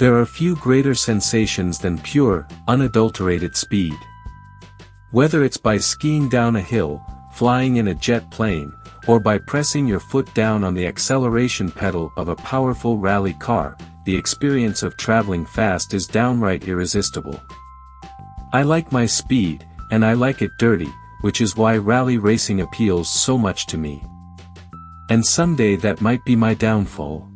There are few greater sensations than pure, unadulterated speed. Whether it's by skiing down a hill, flying in a jet plane, or by pressing your foot down on the acceleration pedal of a powerful rally car, the experience of traveling fast is downright irresistible. I like my speed, and I like it dirty, which is why rally racing appeals so much to me. And someday that might be my downfall.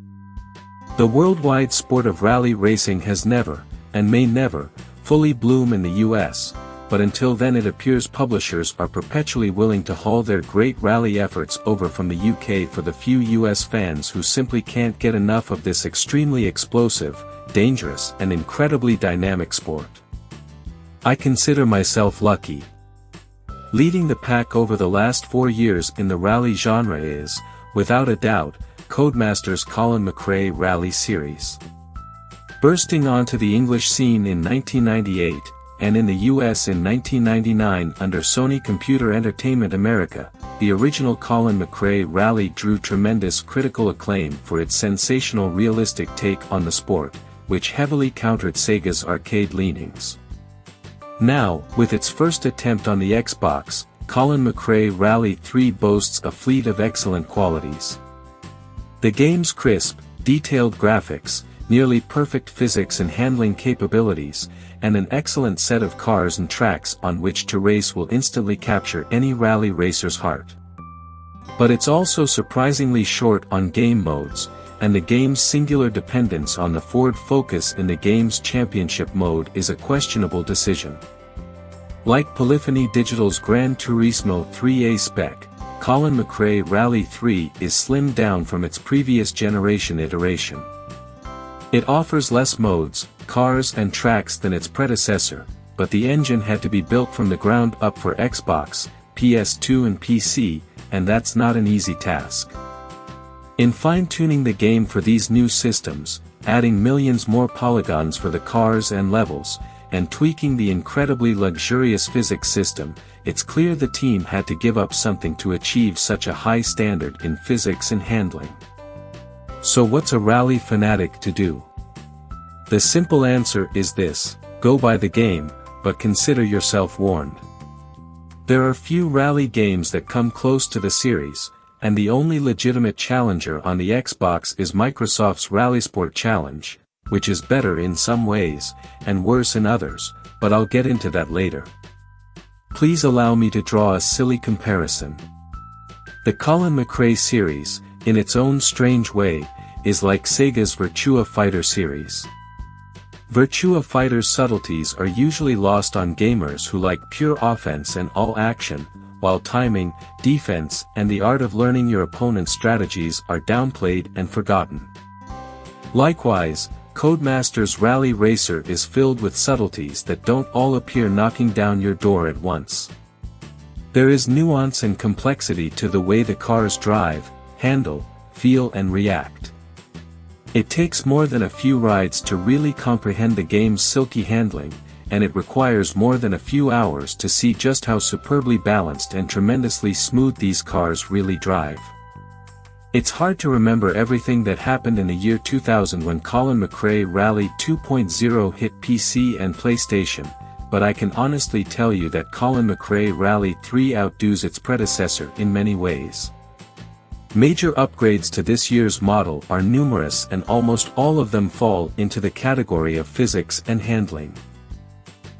The worldwide sport of rally racing has never, and may never, fully bloom in the US, but until then it appears publishers are perpetually willing to haul their great rally efforts over from the UK for the few US fans who simply can't get enough of this extremely explosive, dangerous and incredibly dynamic sport. I consider myself lucky. Leading the pack over the last 4 years in the rally genre is, without a doubt, Codemasters' Colin McRae Rally Series. Bursting onto the English scene in 1998, and in the US in 1999 under Sony Computer Entertainment America, the original Colin McRae Rally drew tremendous critical acclaim for its sensational realistic take on the sport, which heavily countered Sega's arcade leanings. Now, with its first attempt on the Xbox, Colin McRae Rally 3 boasts a fleet of excellent qualities. The game's crisp, detailed graphics, nearly perfect physics and handling capabilities, and an excellent set of cars and tracks on which to race will instantly capture any rally racer's heart. But it's also surprisingly short on game modes, and the game's singular dependence on the Ford Focus in the game's championship mode is a questionable decision. Like Polyphony Digital's Gran Turismo 3A spec, Colin McRae Rally 3 is slimmed down from its previous generation iteration. It offers less modes, cars and tracks than its predecessor, but the engine had to be built from the ground up for Xbox, PS2 and PC, and that's not an easy task. In fine-tuning the game for these new systems, adding millions more polygons for the cars and levels, and tweaking the incredibly luxurious physics system, it's clear the team had to give up something to achieve such a high standard in physics and handling. So what's a rally fanatic to do? The simple answer is this: go buy the game, but consider yourself warned. There are few rally games that come close to the series, and the only legitimate challenger on the Xbox is Microsoft's RallySport Challenge, which is better in some ways, and worse in others, but I'll get into that later. Please allow me to draw a silly comparison. The Colin McRae series, in its own strange way, is like Sega's Virtua Fighter series. Virtua Fighter's subtleties are usually lost on gamers who like pure offense and all action, while timing, defense, and the art of learning your opponent's strategies are downplayed and forgotten. Likewise, Codemasters Rally Racer is filled with subtleties that don't all appear knocking down your door at once. There is nuance and complexity to the way the cars drive, handle, feel and react. It takes more than a few rides to really comprehend the game's silky handling, and it requires more than a few hours to see just how superbly balanced and tremendously smooth these cars really drive. It's hard to remember everything that happened in the year 2000 when Colin McRae Rally 2.0 hit PC and PlayStation, but I can honestly tell you that Colin McRae Rally 3 outdoes its predecessor in many ways. Major upgrades to this year's model are numerous and almost all of them fall into the category of physics and handling.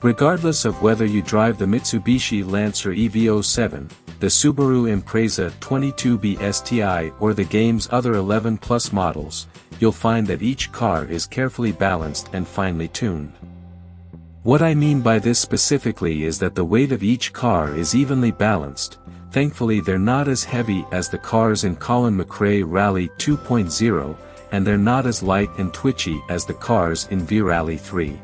Regardless of whether you drive the Mitsubishi Lancer EV07, the Subaru Impreza 22B STI or the game's other 11+ models, you'll find that each car is carefully balanced and finely tuned. What I mean by this specifically is that the weight of each car is evenly balanced. Thankfully they're not as heavy as the cars in Colin McRae Rally 2.0, and they're not as light and twitchy as the cars in V-Rally 3.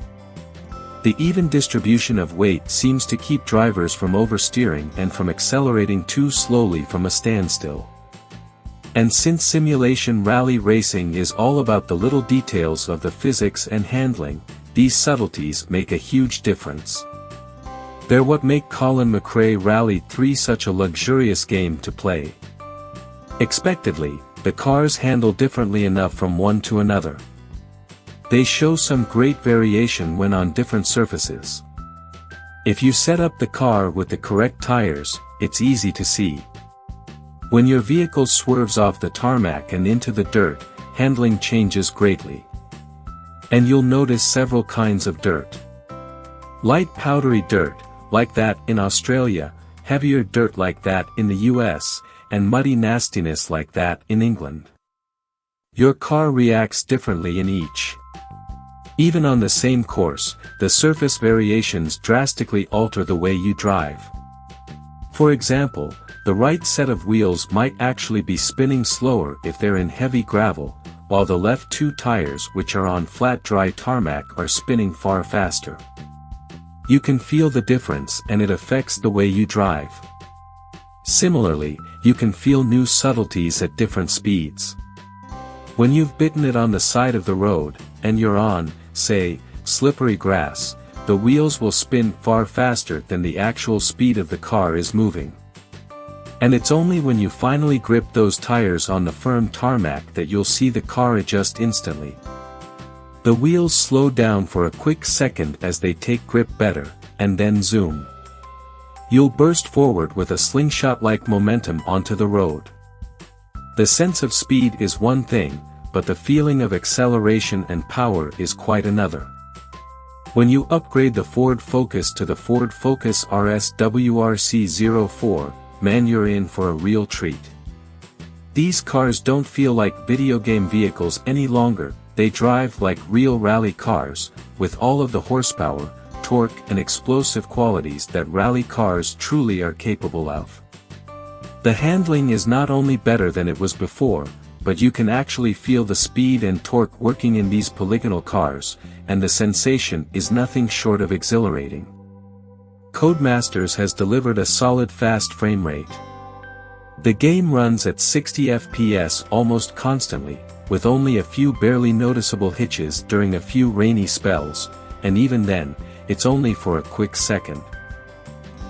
The even distribution of weight seems to keep drivers from oversteering and from accelerating too slowly from a standstill. And since simulation rally racing is all about the little details of the physics and handling, these subtleties make a huge difference. They're what make Colin McRae Rally 3 such a luxurious game to play. Expectedly, the cars handle differently enough from one to another. They show some great variation when on different surfaces. If you set up the car with the correct tires, it's easy to see. When your vehicle swerves off the tarmac and into the dirt, handling changes greatly. And you'll notice several kinds of dirt. Light powdery dirt, like that in Australia, heavier dirt like that in the US, and muddy nastiness like that in England. Your car reacts differently in each. Even on the same course, the surface variations drastically alter the way you drive. For example, the right set of wheels might actually be spinning slower if they're in heavy gravel, while the left two tires which are on flat dry tarmac are spinning far faster. You can feel the difference and it affects the way you drive. Similarly, you can feel new subtleties at different speeds. When you've bitten it on the side of the road, and you're on, say, slippery grass, the wheels will spin far faster than the actual speed of the car is moving. And it's only when you finally grip those tires on the firm tarmac that you'll see the car adjust instantly. The wheels slow down for a quick second as they take grip better, and then zoom. You'll burst forward with a slingshot-like momentum onto the road. The sense of speed is one thing, but the feeling of acceleration and power is quite another. When you upgrade the Ford Focus to the Ford Focus RS WRC04, man, you're in for a real treat. These cars don't feel like video game vehicles any longer, they drive like real rally cars, with all of the horsepower, torque and explosive qualities that rally cars truly are capable of. The handling is not only better than it was before, but you can actually feel the speed and torque working in these polygonal cars, and the sensation is nothing short of exhilarating. Codemasters has delivered a solid fast frame rate. The game runs at 60 FPS almost constantly, with only a few barely noticeable hitches during a few rainy spells, and even then, it's only for a quick second.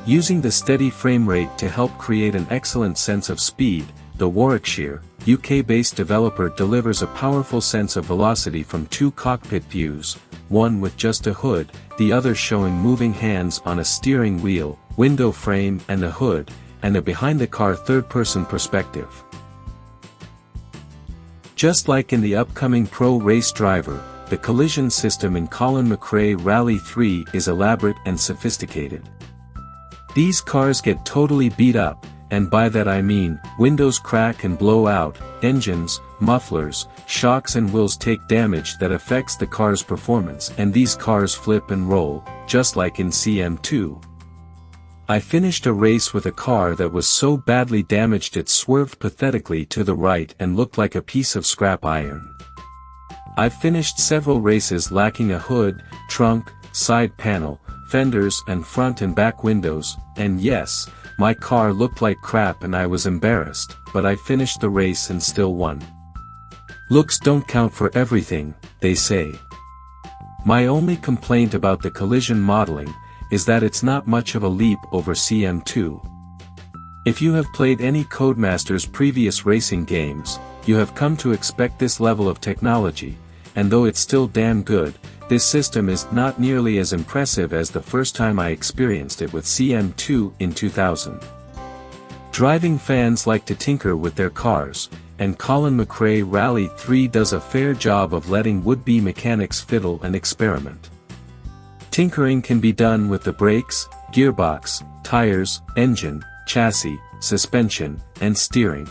Using the steady frame rate to help create an excellent sense of speed, the Warwickshire, UK-based developer delivers a powerful sense of velocity from two cockpit views, one with just a hood, the other showing moving hands on a steering wheel, window frame and a hood, and a behind-the-car third-person perspective. Just like in the upcoming Pro Race Driver, the collision system in COLIN MCRAE Rally 3 is elaborate and sophisticated. These cars get totally beat up, and by that I mean, windows crack and blow out, engines, mufflers, shocks and wheels take damage that affects the car's performance, and these cars flip and roll, just like in CM2. I finished a race with a car that was so badly damaged it swerved pathetically to the right and looked like a piece of scrap iron. I've finished several races lacking a hood, trunk, side panel, fenders and front and back windows, and yes, my car looked like crap and I was embarrassed, but I finished the race and still won. Looks don't count for everything, they say. My only complaint about the collision modeling is that it's not much of a leap over CM2. If you have played any Codemasters' previous racing games, you have come to expect this level of technology, and though it's still damn good, this system is not nearly as impressive as the first time I experienced it with CM2 in 2000. Driving fans like to tinker with their cars, and COLIN MCRAE Rally 3 does a fair job of letting would-be mechanics fiddle and experiment. Tinkering can be done with the brakes, gearbox, tires, engine, chassis, suspension, and steering.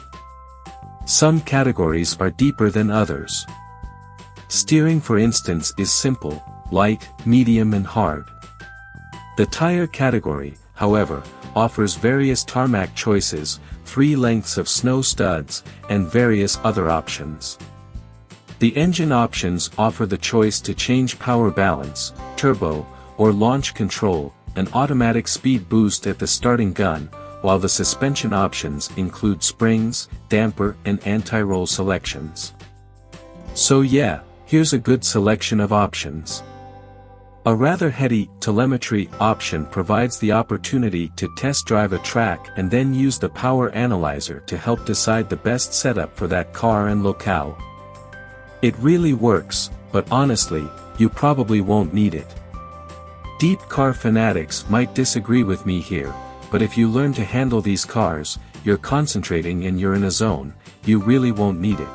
Some categories are deeper than others. Steering, for instance, is simple, light, medium and hard. The tire category, however, offers various tarmac choices, 3 lengths of snow studs, and various other options. The engine options offer the choice to change power balance, turbo, or launch control, an automatic speed boost at the starting gun, while the suspension options include springs, damper and anti-roll selections. So yeah, here's a good selection of options. A rather heady telemetry option provides the opportunity to test drive a track and then use the power analyzer to help decide the best setup for that car and locale. It really works, but honestly, you probably won't need it. Deep car fanatics might disagree with me here, but if you learn to handle these cars, you're concentrating and you're in a zone, you really won't need it.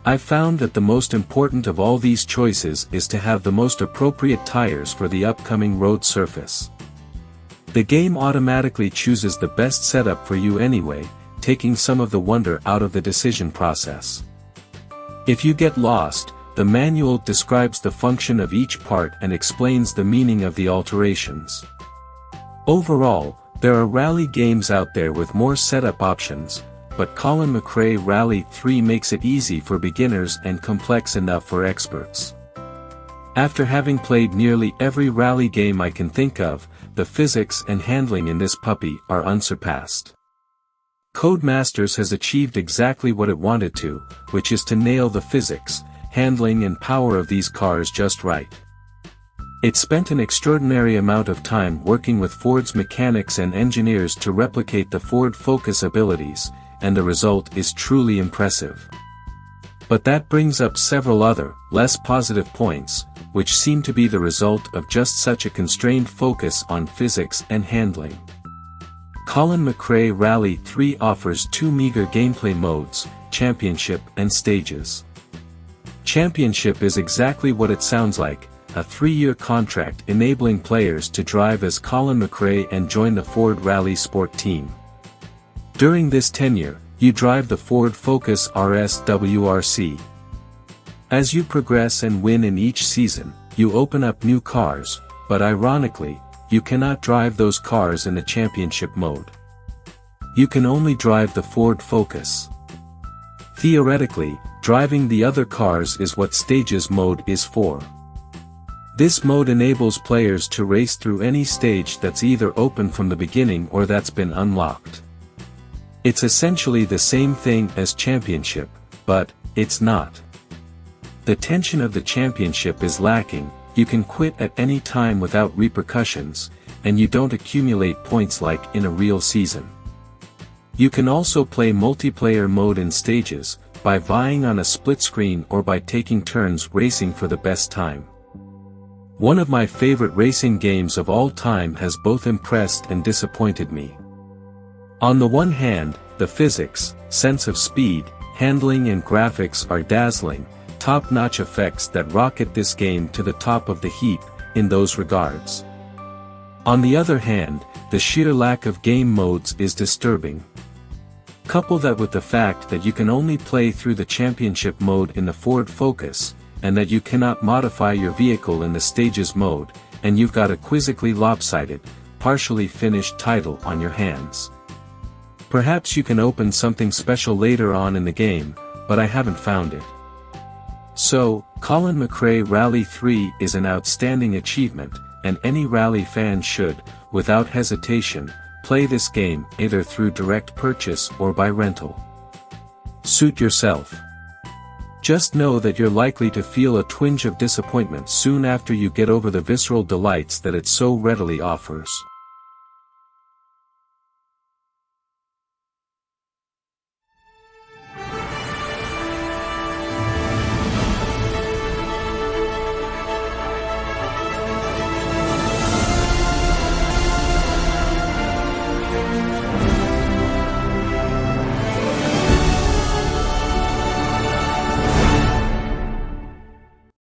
I've found that the most important of all these choices is to have the most appropriate tires for the upcoming road surface. The game automatically chooses the best setup for you anyway, taking some of the wonder out of the decision process. If you get lost, the manual describes the function of each part and explains the meaning of the alterations. Overall, there are rally games out there with more setup options, but COLIN MCRAE Rally 3 makes it easy for beginners and complex enough for experts. After having played nearly every rally game I can think of, the physics and handling in this puppy are unsurpassed. Codemasters has achieved exactly what it wanted to, which is to nail the physics, handling and power of these cars just right. It spent an extraordinary amount of time working with Ford's mechanics and engineers to replicate the Ford Focus abilities, and the result is truly impressive. But that brings up several other, less positive points, which seem to be the result of just such a constrained focus on physics and handling. COLIN MCRAE Rally 3 offers two meager gameplay modes, Championship and Stages. Championship is exactly what it sounds like, a 3-year contract enabling players to drive as COLIN MCRAE and join the Ford Rally Sport team. During this tenure, you drive the Ford Focus RS WRC. As you progress and win in each season, you open up new cars, but ironically, you cannot drive those cars in the championship mode. You can only drive the Ford Focus. Theoretically, driving the other cars is what Stages mode is for. This mode enables players to race through any stage that's either open from the beginning or that's been unlocked. It's essentially the same thing as Championship, but it's not. The tension of the Championship is lacking, you can quit at any time without repercussions, and you don't accumulate points like in a real season. You can also play multiplayer mode in Stages, by vying on a split screen or by taking turns racing for the best time. One of my favorite racing games of all time has both impressed and disappointed me. On the one hand, the physics, sense of speed, handling and graphics are dazzling, top-notch effects that rocket this game to the top of the heap, in those regards. On the other hand, the sheer lack of game modes is disturbing. Couple that with the fact that you can only play through the championship mode in the Ford Focus, and that you cannot modify your vehicle in the Stages mode, and you've got a quizzically lopsided, partially finished title on your hands. Perhaps you can open something special later on in the game, but I haven't found it. So, COLIN MCRAE Rally 3 is an outstanding achievement, and any rally fan should, without hesitation, play this game either through direct purchase or by rental. Suit yourself. Just know that you're likely to feel a twinge of disappointment soon after you get over the visceral delights that it so readily offers.